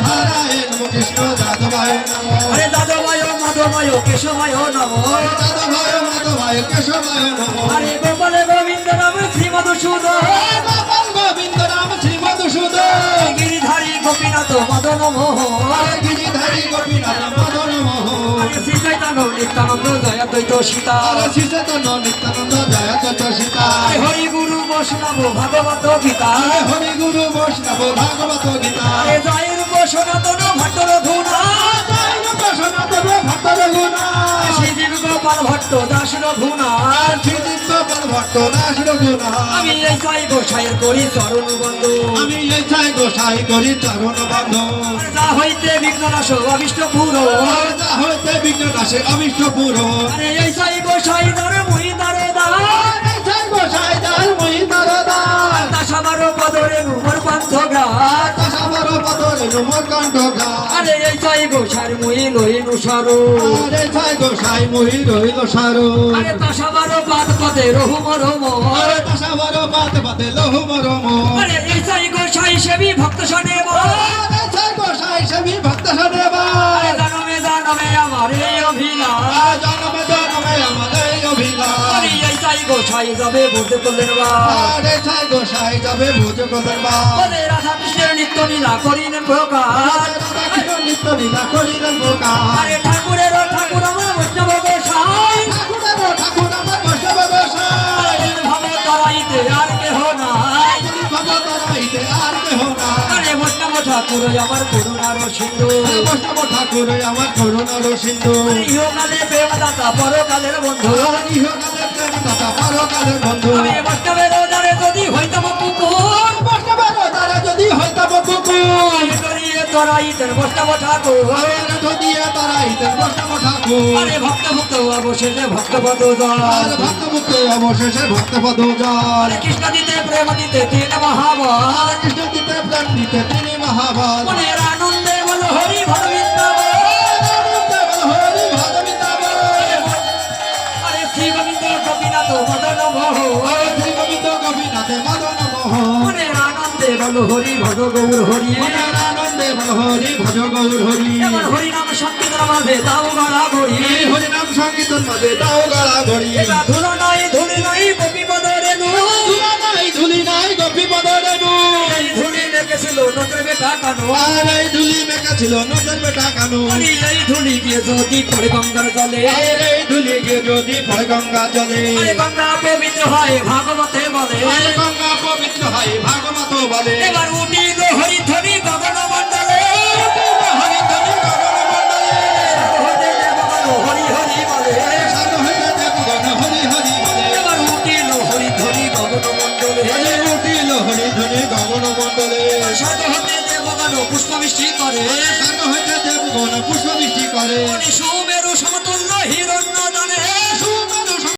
নারায়ণ নমো কৃষ্ণ যাদবায় নমো আরে যাদবায় মাধবায় কেশবায় নমো যাদবায় মাধবায় কেশবায় নমো আরে গোপাল গোবিন্দ নাম শ্রী মধুসূদন গোপাল গোবিন্দ নাম শ্রী মধুসূদন গিরিধারী গোপীনাথ মদন মোহন গিরিধারী গোপীনাথ মদন মোহন শ্রী চৈতন্য নিত্যানন্দ জয় দ্বৈত সীতা শ্রী চৈতন্য নিত্যানন্দ জয় দ্বৈত সীতা হরি গুরু বৈষ্ণব ভাগবত গীতা হরি গুরু বৈষ্ণব ভাগবত গীতা জয় রূপ সনাতন ভট্ট রঘুনাথ জয় রূপ সনাতন ভট্ট রঘুনাথ শ্রীজীব গোপাল ভট্ট দাস রঘুনাথ শ্রীদীপ গোপাল ভট্ট দাস রঘুনাথ আমি এই জয় গোসাইয়ের করি চরণ বন্ধু আমি এই চাই গোসাই করি চরণ বন্ধ যা হইতে বিঘ্ন নাশ অবিষ্ট পুরো যা হইতে বিঘ্ন নাশে অবিষ্ট পুরো আরে এই জয় গোসাই দর মুই দারে দান এই চাই গোসাই দাস মই দরদার দাস আমার পদরে নুমর পান্থ গ্রাম দশাবর পদরে নমর কণ্ঠ গা আরে এই জয় গোসাইর মুই লইনু সারো আরে চাই গোসাই মই রহিল সারো আরে দাস আমার পাদ পদে রহুমর আরে দশাবর পাত পাতে লহু মরম আরে এই জয় গোসাই সেবী ভক্ত শোনে আরে চাই গোসাই সেবি ভক্ত সদেবা জনমে জনমে আমার এই অভিলাষ জন্মে জন্মে আমাদের অভিলাষ আরে এই জয় গোসাই যাবে বুঝতে করলেন বা আরে চাই গোসাই যাবে ভোজ করবেন বা ওদের রাধা কৃষ্ণের নিত্য লীলা করিলেন প্রকাশ নিত্য লীলা করিলেন বোকা আরে ঠাকুরের ঠাকুর আমার বৈষ্ণব গোসাই ঠাকুরের ঠাকুর আমার বৈষ্ণব গোসাই ভাবে তরাইতে আর কেহ নাই ভগবতারাইতে আর কেহ না আরে বৈষ্ণব ঠাকুর আমার করুণার সিন্ধু বৈষ্ণব ঠাকুর আমার করুণার সিন্ধু ইহকালে প্রেমদাতা পরকালের বন্ধু ইহকালের প্রেম দাতা পরকালের বন্ধু আমি বৈষ্ণবের দ্বারে যদি হইতাম কুকুর বৈষ্ণবের দ্বারা যদি হইতাম কুকুর করিয়ে তরাইতেন বৈষ্ণব ঠাকুর দিয়ে তারাইতেন বৈষ্ণব ঠাকুর আরে ভক্ত ভক্ত অবশেষে ভক্তপদ আর ভক্তমুক্ত অবশেষে ভক্তপদ জল কৃষ্ণ দিতে প্রেম দিতে তিন মহাবল কৃষ্ণ দিতে প্রেম দিতে তিনি মহাবল মনের আনন্দে বল হরি ভগবিন্দাব হরি ভগবিন্দাব আরে শ্রী গোবিন্দ গোপীনাথ মদন মোহন শ্রী গোবিন্দ গোপীনাথে মদন মোহন মনের আনন্দে বল হরি ভগ গৌর হরি মনের আনন্দে বল হরি ভজ গৌর হরি এবার হরি নাম সংকীর্তন মাঝে তাও গলা ভরি এই হরি নাম সংকীর্তন মাঝে দাও গলা ধরি এটা ধুলো নাই ধুলি নাই গোপী পদরে নু ধুলা নাই ধুলি নাই গোপী পদরে নু এই ধুলি লেগেছিল নজর বেটা কানো আর এই ধুলি মেকা ছিল নজর বেটা কানু এই ধুলি গিয়ে যদি পড়ে গঙ্গার জলে আর এই ধুলি গিয়ে যদি পড়ে গঙ্গা জলে আরে গঙ্গা পবিত্র হয় ভাগবতে বলে আর গঙ্গা পবিত্র হয় ভাগবত বলে এবার উঠি গো হরি ধরি গগন মন্ডলে হরি ধরি গগন মণ্ডলে হরি হরি বলে সাধু হইতে দেবগণ হরি হরি বলে এবার উঠিল হরি ধরি গগন মন্ডলে আরে উঠিল হরি ধরি গগন মণ্ডলে সাধু হতে দেবগণ পুষ্প বৃষ্টি করে সাধু